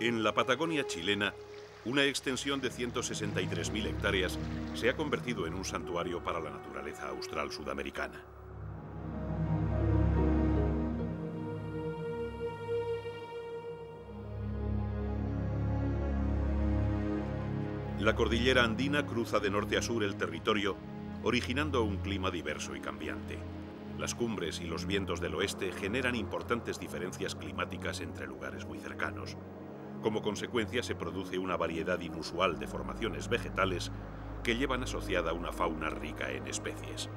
En la Patagonia chilena, una extensión de 163.000 hectáreas se ha convertido en un santuario para la naturaleza austral sudamericana. La cordillera andina cruza de norte a sur el territorio, originando un clima diverso y cambiante. Las cumbres y los vientos del oeste generan importantes diferencias climáticas entre lugares muy cercanos. Como consecuencia, se produce una variedad inusual de formaciones vegetales que llevan asociada una fauna rica en especies.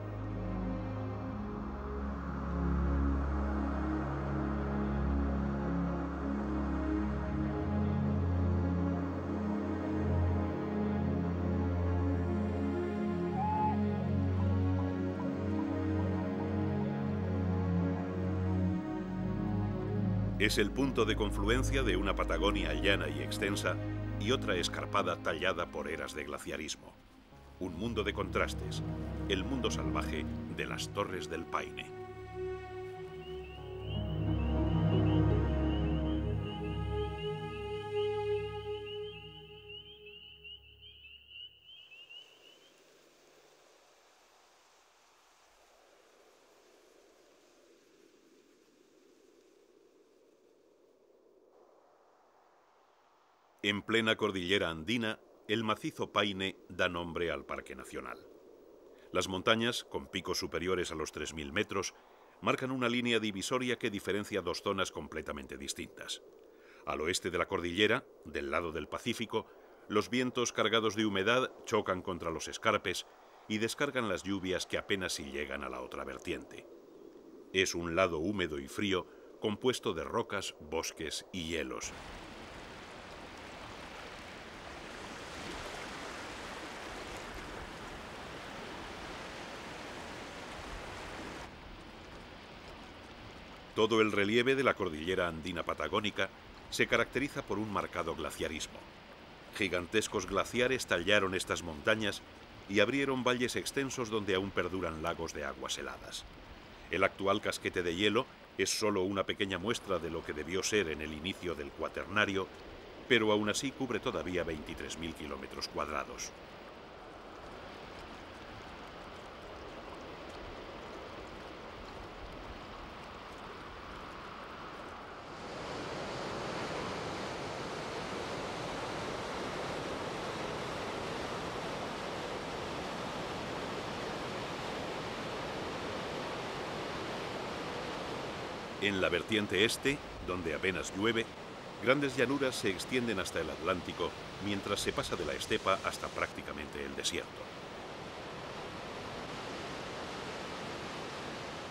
Es el punto de confluencia de una Patagonia llana y extensa y otra escarpada tallada por eras de glaciarismo. Un mundo de contrastes, el mundo salvaje de las Torres del Paine. En plena cordillera andina, el macizo Paine da nombre al Parque Nacional. Las montañas, con picos superiores a los 3.000 metros, marcan una línea divisoria que diferencia dos zonas completamente distintas. Al oeste de la cordillera, del lado del Pacífico, los vientos cargados de humedad chocan contra los escarpes y descargan las lluvias que apenas si llegan a la otra vertiente. Es un lado húmedo y frío, compuesto de rocas, bosques y hielos. Todo el relieve de la cordillera andina patagónica se caracteriza por un marcado glaciarismo. Gigantescos glaciares tallaron estas montañas y abrieron valles extensos donde aún perduran lagos de aguas heladas. El actual casquete de hielo es solo una pequeña muestra de lo que debió ser en el inicio del Cuaternario, pero aún así cubre todavía 23.000 kilómetros cuadrados. En la vertiente este, donde apenas llueve, grandes llanuras se extienden hasta el Atlántico, mientras se pasa de la estepa hasta prácticamente el desierto.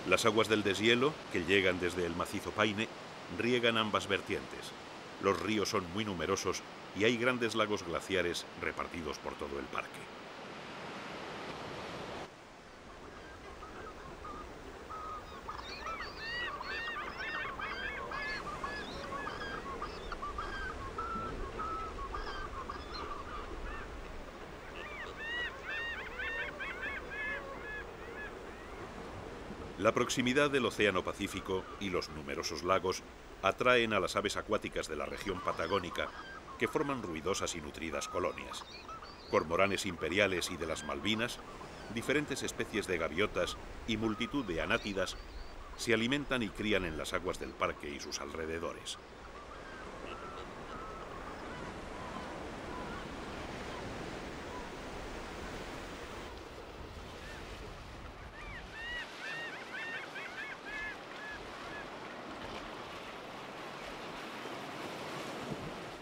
Las aguas del deshielo, que llegan desde el macizo Paine, riegan ambas vertientes. Los ríos son muy numerosos y hay grandes lagos glaciares repartidos por todo el parque. La proximidad del Océano Pacífico y los numerosos lagos atraen a las aves acuáticas de la región patagónica, que forman ruidosas y nutridas colonias. Cormoranes imperiales y de las Malvinas, diferentes especies de gaviotas y multitud de anátidas se alimentan y crían en las aguas del parque y sus alrededores.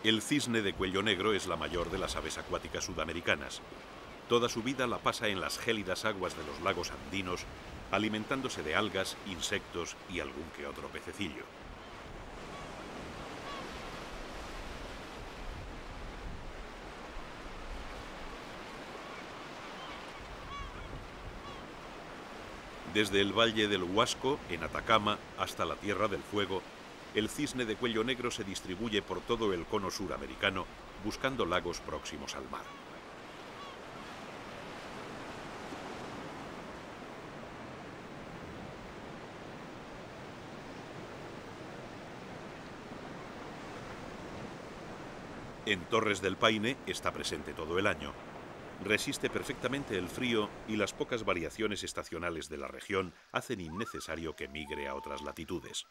El cisne de cuello negro es la mayor de las aves acuáticas sudamericanas. Toda su vida la pasa en las gélidas aguas de los lagos andinos, alimentándose de algas, insectos y algún que otro pececillo. Desde el Valle del Huasco, en Atacama, hasta la Tierra del Fuego, el cisne de cuello negro se distribuye por todo el cono suramericano, buscando lagos próximos al mar. En Torres del Paine está presente todo el año. Resiste perfectamente el frío y las pocas variaciones estacionales de la región hacen innecesario que migre a otras latitudes.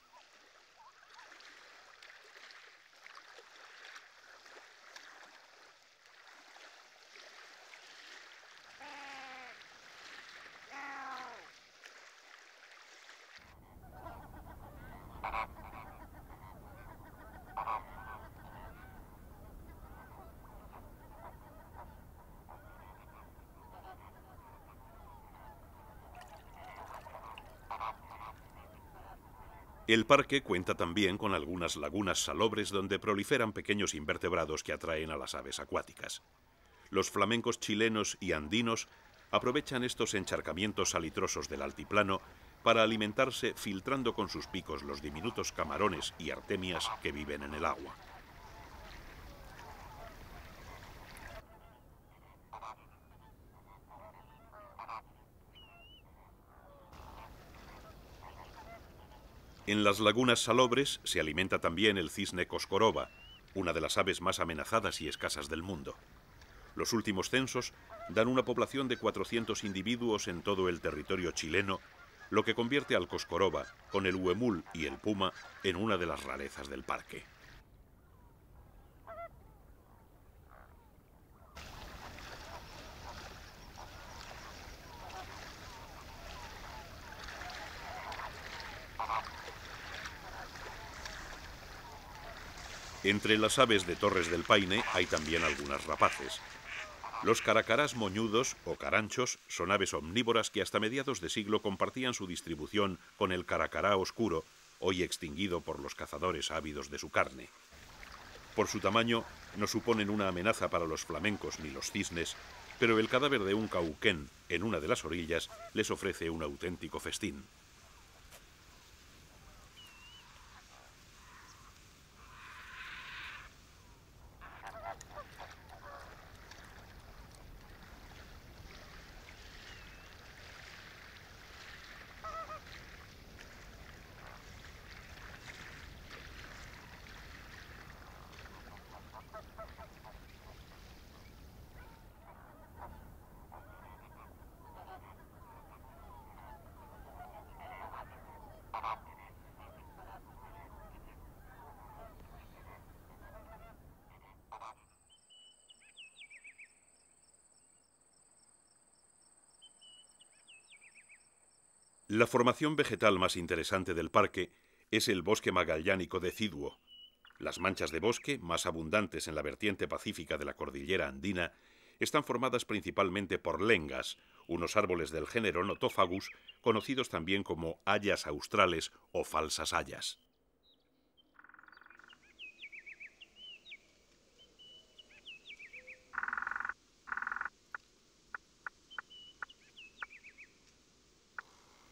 El parque cuenta también con algunas lagunas salobres donde proliferan pequeños invertebrados que atraen a las aves acuáticas. Los flamencos chilenos y andinos aprovechan estos encharcamientos salitrosos del altiplano para alimentarse filtrando con sus picos los diminutos camarones y artemias que viven en el agua. En las lagunas salobres se alimenta también el cisne coscoroba, una de las aves más amenazadas y escasas del mundo. Los últimos censos dan una población de 400 individuos en todo el territorio chileno, lo que convierte al coscoroba, con el huemul y el puma, en una de las rarezas del parque. Entre las aves de Torres del Paine hay también algunas rapaces. Los caracarás moñudos o caranchos son aves omnívoras que hasta mediados de siglo compartían su distribución con el caracará oscuro, hoy extinguido por los cazadores ávidos de su carne. Por su tamaño, no suponen una amenaza para los flamencos ni los cisnes, pero el cadáver de un cauquén en una de las orillas les ofrece un auténtico festín. La formación vegetal más interesante del parque es el bosque magallánico deciduo. Las manchas de bosque, más abundantes en la vertiente pacífica de la cordillera andina, están formadas principalmente por lengas, unos árboles del género Nothofagus, conocidos también como hayas australes o falsas hayas.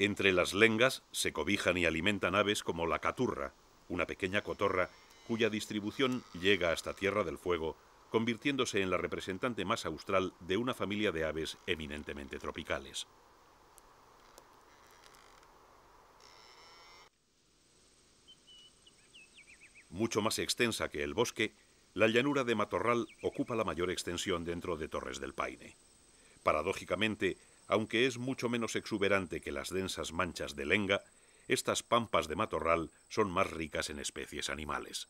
Entre las lengas se cobijan y alimentan aves como la caturra, una pequeña cotorra cuya distribución llega hasta Tierra del Fuego, convirtiéndose en la representante más austral de una familia de aves eminentemente tropicales. Mucho más extensa que el bosque, la llanura de matorral ocupa la mayor extensión dentro de Torres del Paine. Paradójicamente, aunque es mucho menos exuberante que las densas manchas de lenga, estas pampas de matorral son más ricas en especies animales.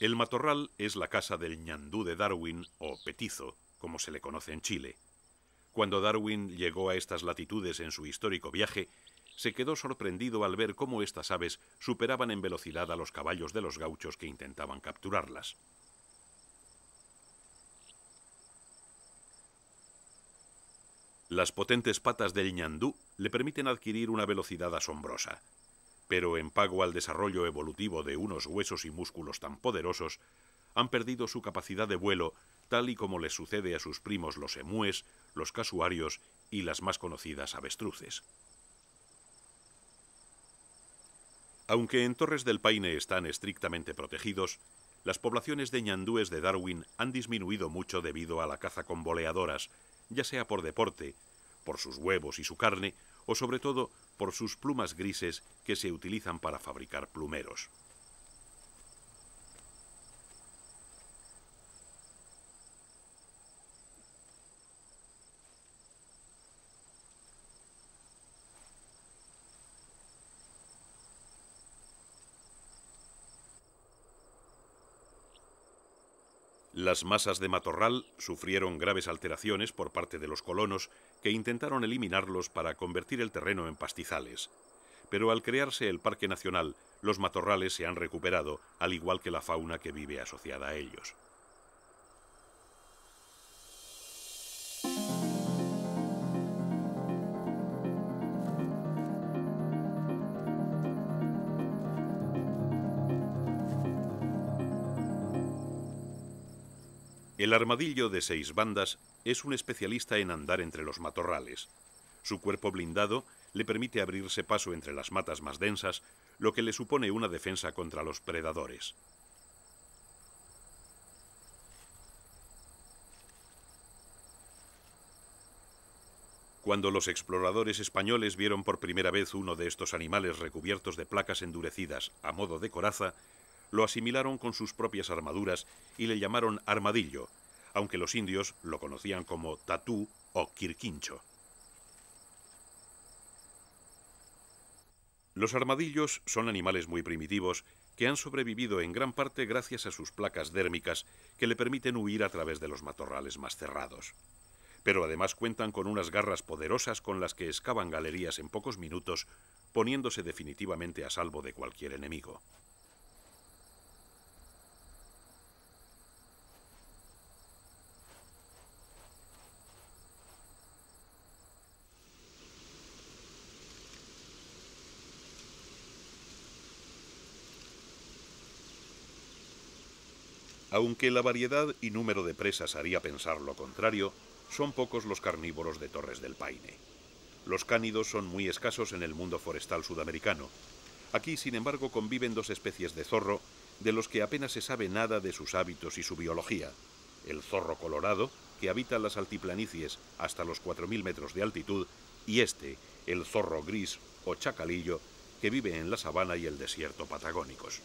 El matorral es la casa del ñandú de Darwin, o petizo, como se le conoce en Chile. Cuando Darwin llegó a estas latitudes en su histórico viaje, se quedó sorprendido al ver cómo estas aves superaban en velocidad a los caballos de los gauchos que intentaban capturarlas. Las potentes patas del ñandú le permiten adquirir una velocidad asombrosa, pero en pago al desarrollo evolutivo de unos huesos y músculos tan poderosos, han perdido su capacidad de vuelo, tal y como les sucede a sus primos los emúes, los casuarios y las más conocidas avestruces. Aunque en Torres del Paine están estrictamente protegidos, las poblaciones de ñandúes de Darwin han disminuido mucho debido a la caza con boleadoras, ya sea por deporte, por sus huevos y su carne, o sobre todo por sus plumas grises que se utilizan para fabricar plumeros. Las masas de matorral sufrieron graves alteraciones por parte de los colonos que intentaron eliminarlos para convertir el terreno en pastizales. Pero al crearse el Parque Nacional, los matorrales se han recuperado, al igual que la fauna que vive asociada a ellos. El armadillo de 6 bandas es un especialista en andar entre los matorrales. Su cuerpo blindado le permite abrirse paso entre las matas más densas, lo que le supone una defensa contra los predadores. Cuando los exploradores españoles vieron por primera vez uno de estos animales recubiertos de placas endurecidas a modo de coraza, lo asimilaron con sus propias armaduras y le llamaron armadillo, aunque los indios lo conocían como tatú o quirquincho. Los armadillos son animales muy primitivos que han sobrevivido en gran parte gracias a sus placas dérmicas que le permiten huir a través de los matorrales más cerrados. Pero además cuentan con unas garras poderosas con las que excavan galerías en pocos minutos, poniéndose definitivamente a salvo de cualquier enemigo. Aunque la variedad y número de presas haría pensar lo contrario, son pocos los carnívoros de Torres del Paine. Los cánidos son muy escasos en el mundo forestal sudamericano. Aquí, sin embargo, conviven 2 especies de zorro, de los que apenas se sabe nada de sus hábitos y su biología. El zorro colorado, que habita las altiplanicies hasta los 4.000 metros de altitud, y el zorro gris o chacalillo, que vive en la sabana y el desierto patagónicos.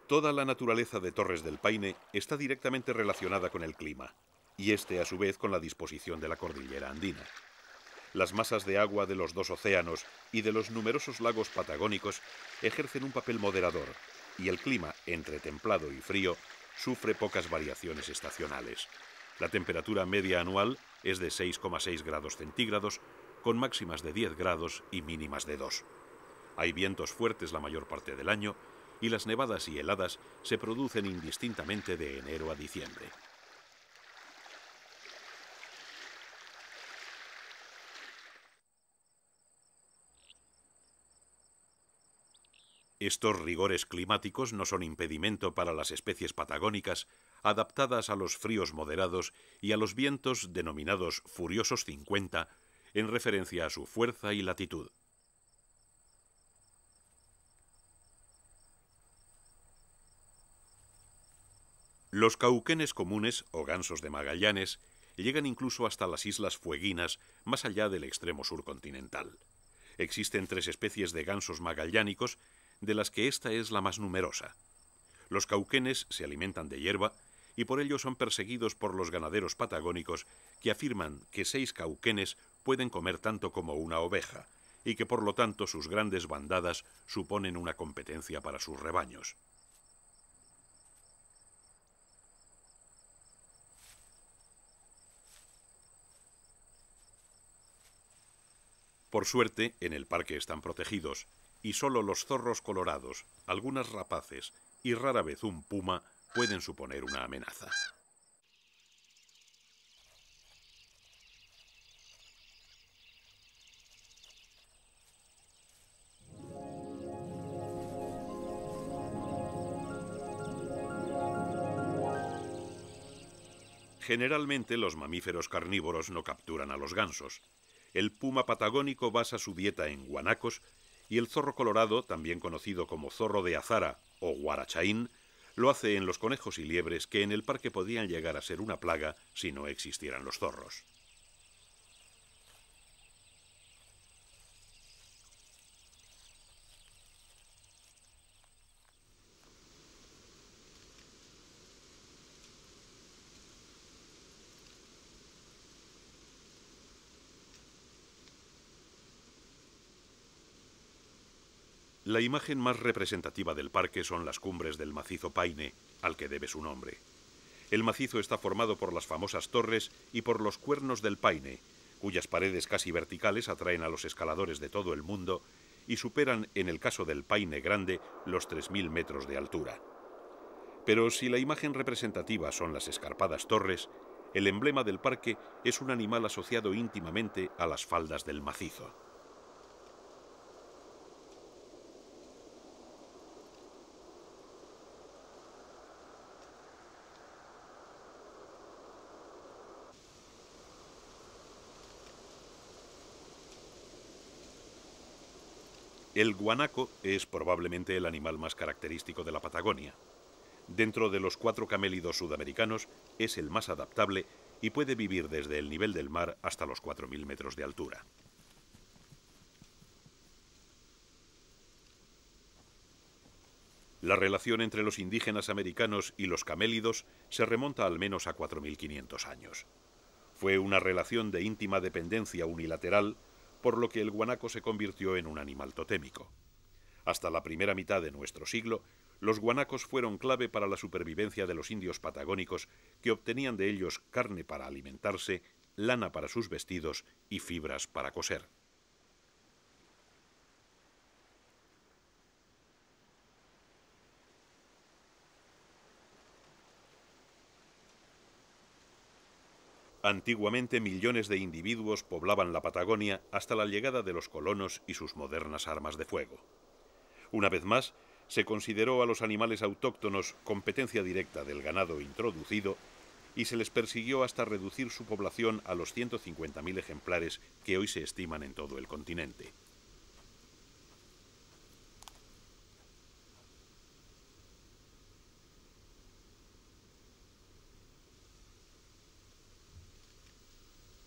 Toda la naturaleza de Torres del Paine está directamente relacionada con el clima, y a su vez con la disposición de la cordillera andina. Las masas de agua de los 2 océanos y de los numerosos lagos patagónicos ejercen un papel moderador, y el clima, entre templado y frío, sufre pocas variaciones estacionales. La temperatura media anual es de 6,6 grados centígrados, con máximas de 10 grados y mínimas de 2. Hay vientos fuertes la mayor parte del año, y las nevadas y heladas se producen indistintamente de enero a diciembre. Estos rigores climáticos no son impedimento para las especies patagónicas adaptadas a los fríos moderados y a los vientos denominados furiosos 50, en referencia a su fuerza y latitud. Los cauquenes comunes o gansos de Magallanes llegan incluso hasta las Islas Fueguinas, más allá del extremo sur continental. Existen 3 especies de gansos magallánicos, de las que esta es la más numerosa. Los cauquenes se alimentan de hierba y por ello son perseguidos por los ganaderos patagónicos, que afirman que 6 cauquenes pueden comer tanto como una oveja y que por lo tanto sus grandes bandadas suponen una competencia para sus rebaños. Por suerte, en el parque están protegidos, y solo los zorros colorados, algunas rapaces y rara vez un puma pueden suponer una amenaza. Generalmente los mamíferos carnívoros no capturan a los gansos. El puma patagónico basa su dieta en guanacos y el zorro colorado, también conocido como zorro de azara o guarachaín, lo hace en los conejos y liebres que en el parque podrían llegar a ser una plaga si no existieran los zorros. La imagen más representativa del parque son las cumbres del macizo Paine, al que debe su nombre. El macizo está formado por las famosas torres y por los cuernos del Paine, cuyas paredes casi verticales atraen a los escaladores de todo el mundo y superan, en el caso del Paine Grande, los 3000 metros de altura. Pero si la imagen representativa son las escarpadas torres, el emblema del parque es un animal asociado íntimamente a las faldas del macizo. El guanaco es probablemente el animal más característico de la Patagonia. Dentro de los 4 camélidos sudamericanos es el más adaptable y puede vivir desde el nivel del mar hasta los 4000 metros de altura. La relación entre los indígenas americanos y los camélidos se remonta al menos a 4500 años. Fue una relación de íntima dependencia unilateral, por lo que el guanaco se convirtió en un animal totémico. Hasta la primera mitad de nuestro siglo, los guanacos fueron clave para la supervivencia de los indios patagónicos, que obtenían de ellos carne para alimentarse, lana para sus vestidos y fibras para coser. Antiguamente millones de individuos poblaban la Patagonia hasta la llegada de los colonos y sus modernas armas de fuego. Una vez más, se consideró a los animales autóctonos competencia directa del ganado introducido y se les persiguió hasta reducir su población a los 150.000 ejemplares que hoy se estiman en todo el continente.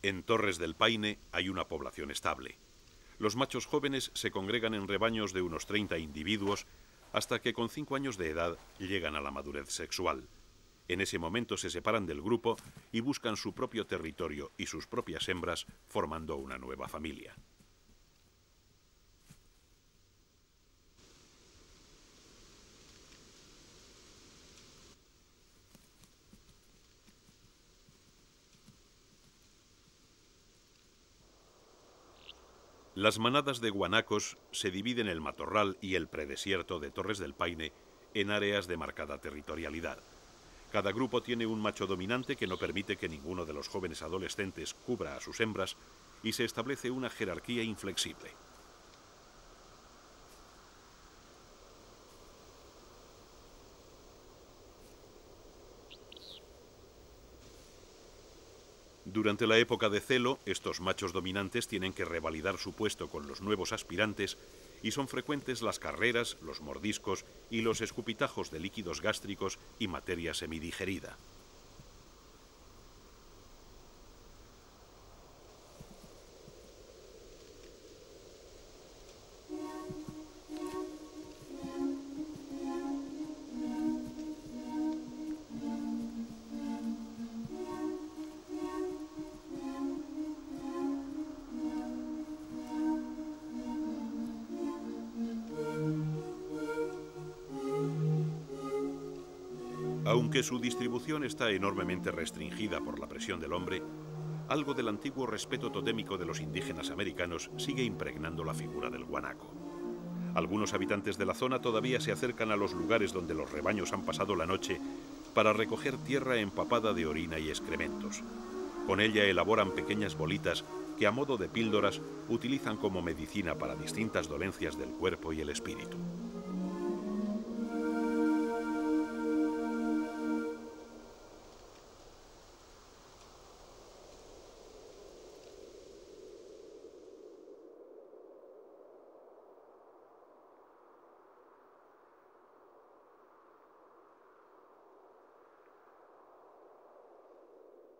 En Torres del Paine hay una población estable. Los machos jóvenes se congregan en rebaños de unos 30 individuos hasta que con 5 años de edad llegan a la madurez sexual. En ese momento se separan del grupo y buscan su propio territorio y sus propias hembras, formando una nueva familia. Las manadas de guanacos se dividen el matorral y el predesierto de Torres del Paine en áreas de marcada territorialidad. Cada grupo tiene un macho dominante que no permite que ninguno de los jóvenes adolescentes cubra a sus hembras y se establece una jerarquía inflexible. Durante la época de celo, estos machos dominantes tienen que revalidar su puesto con los nuevos aspirantes y son frecuentes las carreras, los mordiscos y los escupitajos de líquidos gástricos y materia semidigerida. Aunque su distribución está enormemente restringida por la presión del hombre, algo del antiguo respeto totémico de los indígenas americanos sigue impregnando la figura del guanaco. Algunos habitantes de la zona todavía se acercan a los lugares donde los rebaños han pasado la noche para recoger tierra empapada de orina y excrementos. Con ella elaboran pequeñas bolitas que a modo de píldoras utilizan como medicina para distintas dolencias del cuerpo y el espíritu.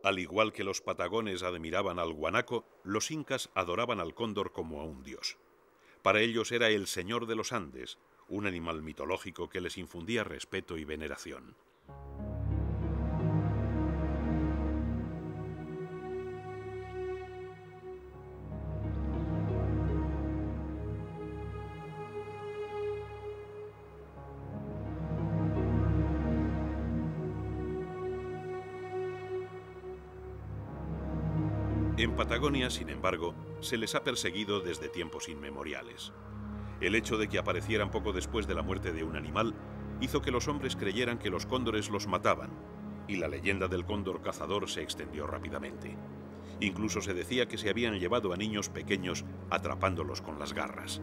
Al igual que los patagones admiraban al guanaco, los incas adoraban al cóndor como a un dios. Para ellos era el señor de los Andes, un animal mitológico que les infundía respeto y veneración. En Patagonia, sin embargo, se les ha perseguido desde tiempos inmemoriales. El hecho de que aparecieran poco después de la muerte de un animal hizo que los hombres creyeran que los cóndores los mataban, y la leyenda del cóndor cazador se extendió rápidamente. Incluso se decía que se habían llevado a niños pequeños atrapándolos con las garras.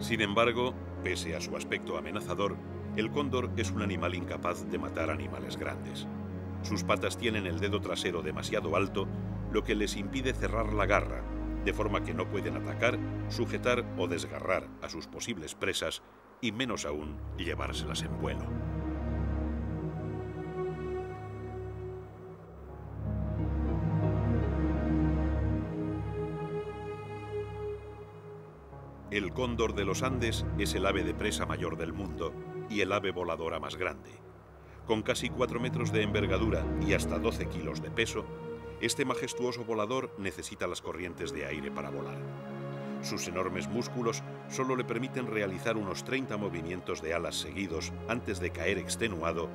Sin embargo, pese a su aspecto amenazador, el cóndor es un animal incapaz de matar animales grandes. Sus patas tienen el dedo trasero demasiado alto, lo que les impide cerrar la garra, de forma que no pueden atacar, sujetar o desgarrar a sus posibles presas, y menos aún llevárselas en vuelo. El cóndor de los Andes es el ave de presa mayor del mundo y el ave voladora más grande. Con casi 4 metros de envergadura y hasta 12 kilos de peso, este majestuoso volador necesita las corrientes de aire para volar. Sus enormes músculos solo le permiten realizar unos 30 movimientos de alas seguidos antes de caer extenuado,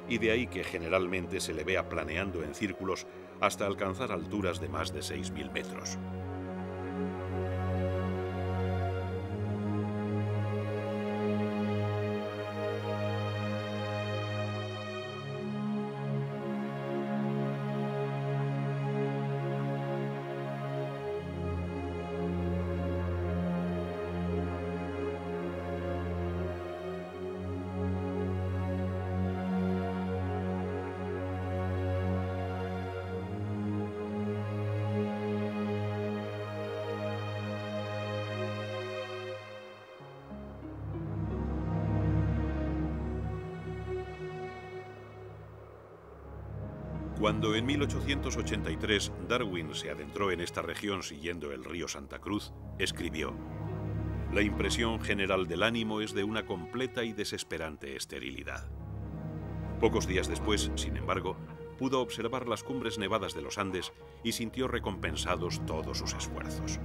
y de ahí que generalmente se le vea planeando en círculos hasta alcanzar alturas de más de 6.000 metros. Cuando en 1883 Darwin se adentró en esta región siguiendo el río Santa Cruz, escribió: «La impresión general del ánimo es de una completa y desesperante esterilidad». Pocos días después, sin embargo, pudo observar las cumbres nevadas de los Andes y sintió recompensados todos sus esfuerzos.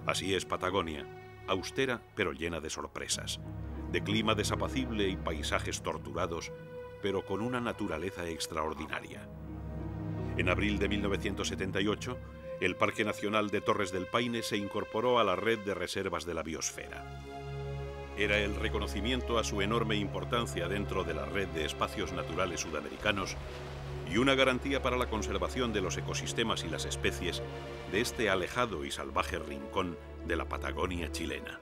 Así es Patagonia, austera pero llena de sorpresas, de clima desapacible y paisajes torturados, pero con una naturaleza extraordinaria. En abril de 1978, el Parque Nacional de Torres del Paine se incorporó a la red de reservas de la biosfera. Era el reconocimiento a su enorme importancia dentro de la red de espacios naturales sudamericanos y una garantía para la conservación de los ecosistemas y las especies de este alejado y salvaje rincón de la Patagonia chilena.